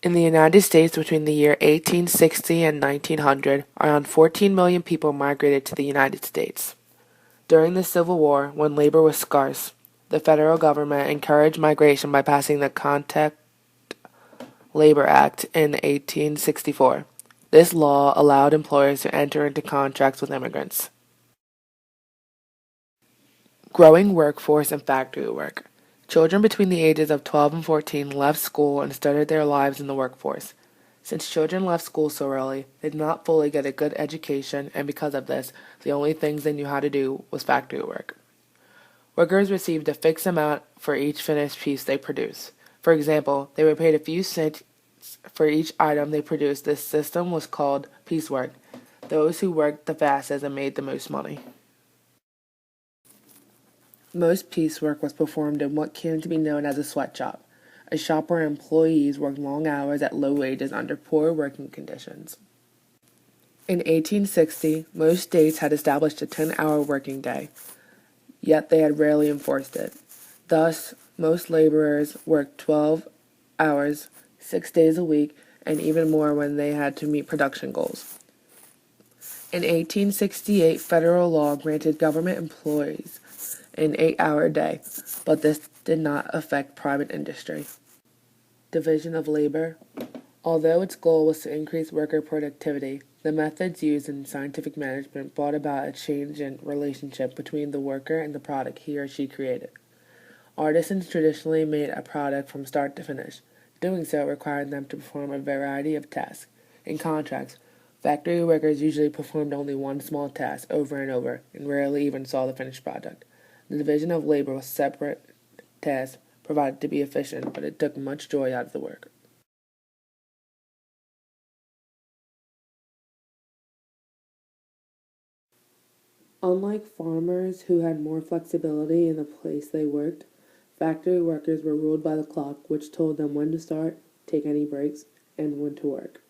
In the United States between the year 1860 and 1900, around 14 million people migrated to the United States. During the Civil War, when labor was scarce, the federal government encouraged migration by passing the Contact Labor Act in 1864. This law allowed employers to enter into contracts with immigrants. Growing workforce and factory work. Children between the ages of 12 and 14 left school and started their lives in the workforce. Since children left school so early, they did not fully get a good education, and because of this, the only things they knew how to do was factory work. Workers received a fixed amount for each finished piece they produced. For example, they were paid a few cents for each item they produced. This system was called piecework. Those who worked the fastest and made the most money. Most piecework was performed in what came to be known as a sweatshop, a shop where employees worked long hours at low wages under poor working conditions. In 1860, most states had established a 10-hour working day, yet they had rarely enforced it. Thus, most laborers worked 12 hours, 6 days a week, and even more when they had to meet production goals. In 1868, federal law granted government employees an 8-hour day, but this did not affect private industry. Division of labor. Although its goal was to increase worker productivity, the methods used in scientific management brought about a change in relationship between the worker and the product he or she created. Artisans traditionally made a product from start to finish. Doing so required them to perform a variety of tasks. In contrast, factory workers usually performed only one small task over and over, and rarely even saw the finished product. The division of labor was separate tasks provided to be efficient, but it took much joy out of the work. Unlike farmers who had more flexibility in the place they worked, factory workers were ruled by the clock, which told them when to start, take any breaks, and when to work.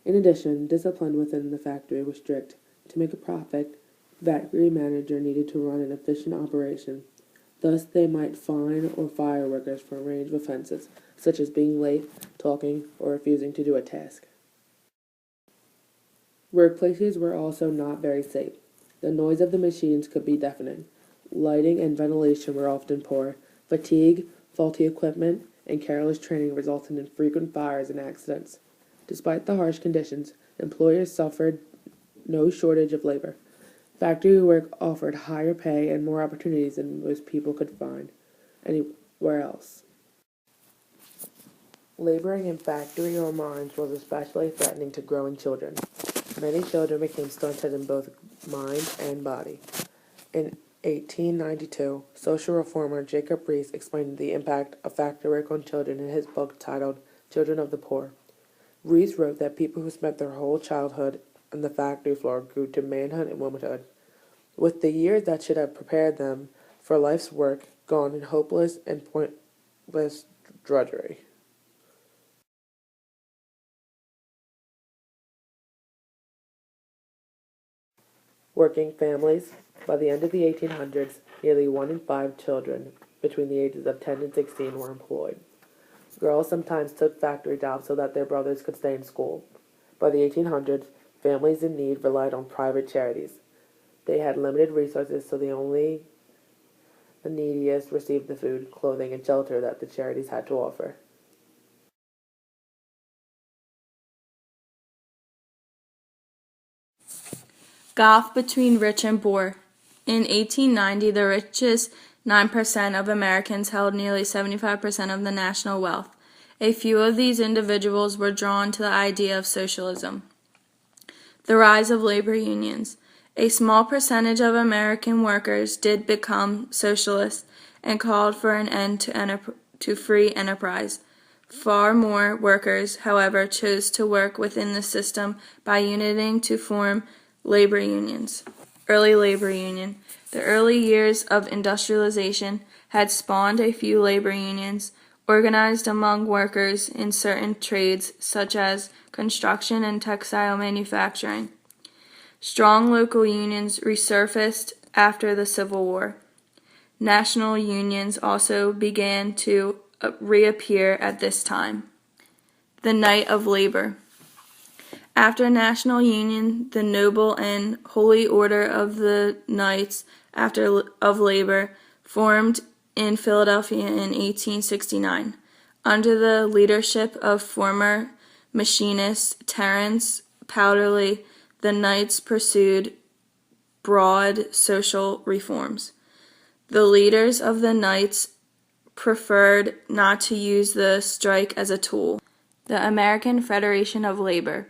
In addition, discipline within the factory was strict. To make a profit, the factory manager needed to run an efficient operation. Thus, they might fine or fire workers for a range of offenses, such as being late, talking, or refusing to do a task. Workplaces were also not very safe. The noise of the machines could be deafening. Lighting and ventilation were often poor. Fatigue, faulty equipment, and careless training resulted in frequent fires and accidents. Despite the harsh conditions, employers suffered no shortage of labor. Factory work offered higher pay and more opportunities than most people could find anywhere else. Laboring in factory or mines was especially threatening to growing children. Many children became stunted in both mind and body. In 1892, social reformer Jacob Riis explained the impact of factory work on children in his book titled Children of the Poor. Riis wrote that people who spent their whole childhood on the factory floor grew to manhood and womanhood, with the years that should have prepared them for life's work gone in hopeless and pointless drudgery. Working families. By the end of the 1800s, nearly 1 in 5 children between the ages of 10 and 16 were employed. Girls sometimes took factory jobs so that their brothers could stay in school. By the 1800s, families in need relied on private charities. They had limited resources, so only the neediest received the food, clothing, and shelter that the charities had to offer. Gulf between rich and poor. In 1890, the richest 9% of Americans held nearly 75% of the national wealth. A few of these individuals were drawn to the idea of socialism. The rise of labor unions. A small percentage of American workers did become socialists and called for an end to free enterprise. Far more workers, however, chose to work within the system by uniting to form labor unions. Early labor union. The early years of industrialization had spawned a few labor unions, organized among workers in certain trades such as construction and textile manufacturing. Strong local unions resurfaced after the Civil War. National unions also began to reappear at this time. the Knight of Labor. After National Union, the Noble and Holy Order of the Knights of Labor formed in Philadelphia in 1869. Under the leadership of former machinist Terence Powderly, the Knights pursued broad social reforms. The leaders of the Knights preferred not to use the strike as a tool. The American Federation of Labor.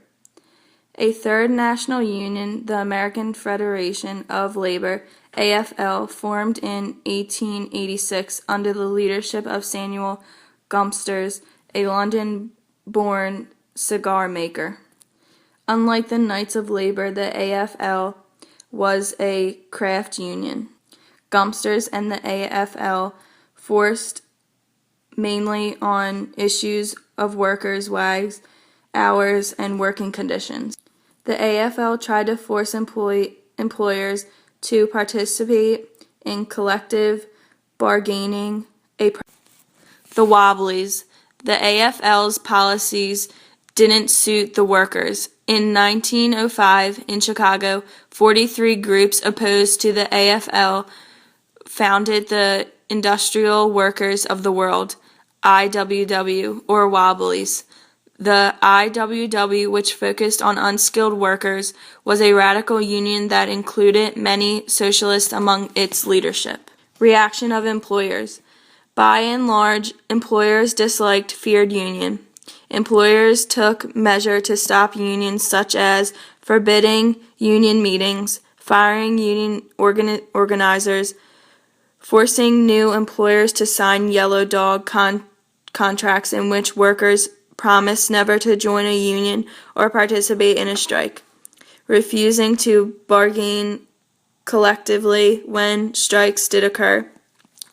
A third national union, the American Federation of Labor, AFL, formed in 1886 under the leadership of Samuel Gumsters, a London-born cigar maker. Unlike the Knights of Labor, the AFL was a craft union. Gumsters and the AFL forced mainly on issues of workers' wages, hours, and working conditions. The AFL tried to force employers to participate in collective bargaining. The Wobblies. The AFL's policies didn't suit the workers. In 1905, in Chicago, 43 groups opposed to the AFL founded the Industrial Workers of the World, IWW, or Wobblies. The IWW, which focused on unskilled workers, was a radical union that included many socialists among its leadership. Reaction of employers. By and large, employers disliked, feared union. Employers took measure to stop unions such as forbidding union meetings, firing union organizers, forcing new employers to sign yellow dog contracts in which workers promised never to join a union or participate in a strike, refusing to bargain collectively when strikes did occur,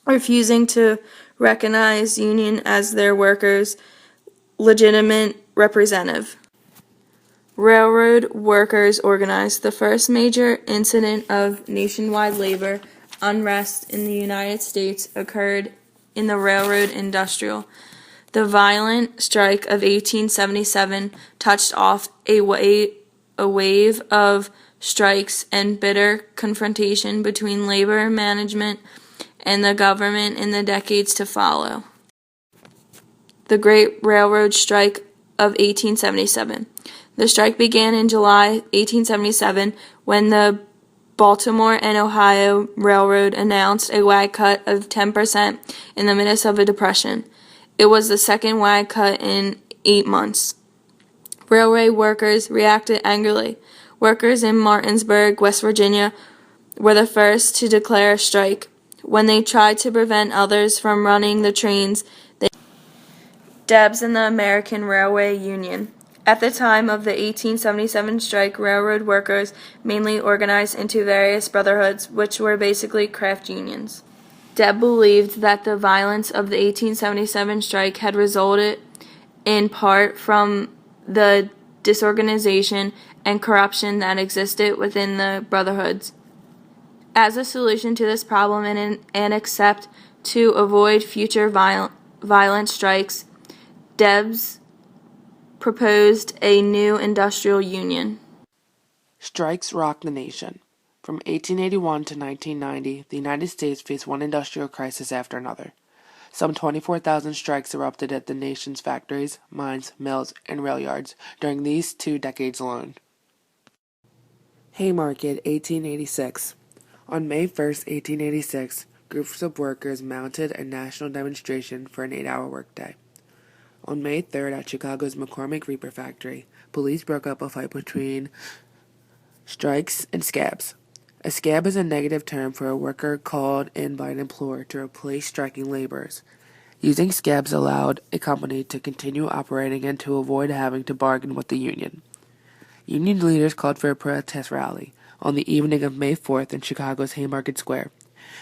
refusing to recognize union as their workers' legitimate representative. Railroad workers organized. The first major incident of nationwide labor unrest in the United States occurred in the railroad industrial. The violent strike of 1877 touched off a wave of strikes and bitter confrontation between labor management and the government in the decades to follow. The Great Railroad Strike of 1877. The strike began in July 1877 when the Baltimore and Ohio Railroad announced a wage cut of 10% in the midst of a depression. It was the second wage cut in 8 months. Railway workers reacted angrily. Workers in Martinsburg, West Virginia, were the first to declare a strike. When they tried to prevent others from running the trains, Debs and the American Railway Union. At the time of the 1877 strike, railroad workers mainly organized into various brotherhoods, which were basically craft unions. Deb believed that the violence of the 1877 strike had resulted in part from the disorganization and corruption that existed within the brotherhoods. As a solution to this problem and except to avoid future violent strikes, Debs proposed a new industrial union. Strikes rocked the nation. From 1881 to 1990, the United States faced one industrial crisis after another. Some 24,000 strikes erupted at the nation's factories, mines, mills, and rail yards during these 2 decades alone. Haymarket, 1886. On May 1, 1886, groups of workers mounted a national demonstration for an 8-hour workday. On May 3rd, at Chicago's McCormick Reaper factory, police broke up a fight between strikes and scabs. A scab is a negative term for a worker called in by an employer to replace striking laborers. Using scabs allowed a company to continue operating and to avoid having to bargain with the union. Union leaders called for a protest rally on the evening of May 4th in Chicago's Haymarket Square.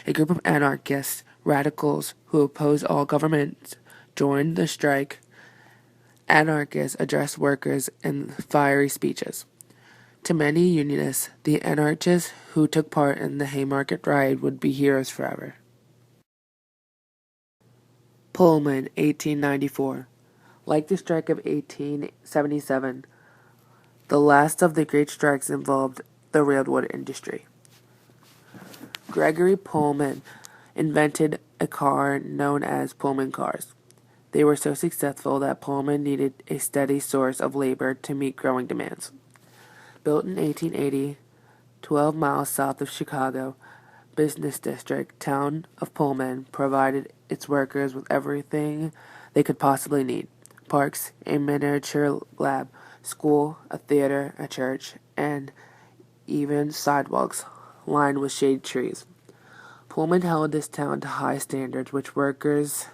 A group of anarchists, radicals who oppose all governments, joined the strike. Anarchists addressed workers in fiery speeches. To many Unionists, the anarchists who took part in the Haymarket riot would be heroes forever. Pullman, 1894. Like the strike of 1877, the last of the great strikes involved the railroad industry. Gregory Pullman invented a car known as Pullman cars. They were so successful that Pullman needed a steady source of labor to meet growing demands. Built in 1880, 12 miles south of Chicago, business district town of Pullman provided its workers with everything they could possibly need: parks, a miniature lab, school, a theater, a church, and even sidewalks lined with shade trees. Pullman held this town to high standards, which workers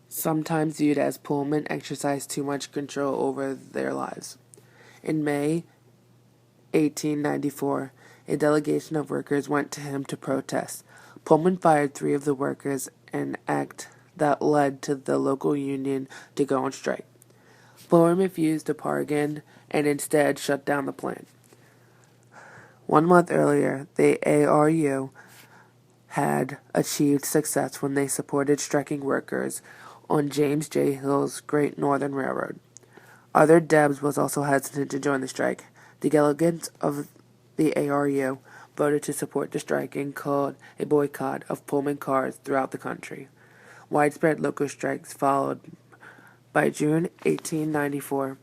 sometimes viewed as Pullman exercised too much control over their lives. In May 1894, a delegation of workers went to him to protest. Pullman fired 3 of the workers, an act that led to the local union to go on strike. Pullman refused to bargain and instead shut down the plant. 1 month earlier, the ARU had achieved success when they supported striking workers on James J. Hill's Great Northern Railroad. Other Debs was also hesitant to join the strike. The delegates of the ARU voted to support the strike and called a boycott of Pullman cars throughout the country. Widespread local strikes followed. By June 1894,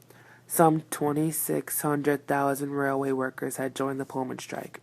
some 2,600,000 railway workers had joined the Pullman strike.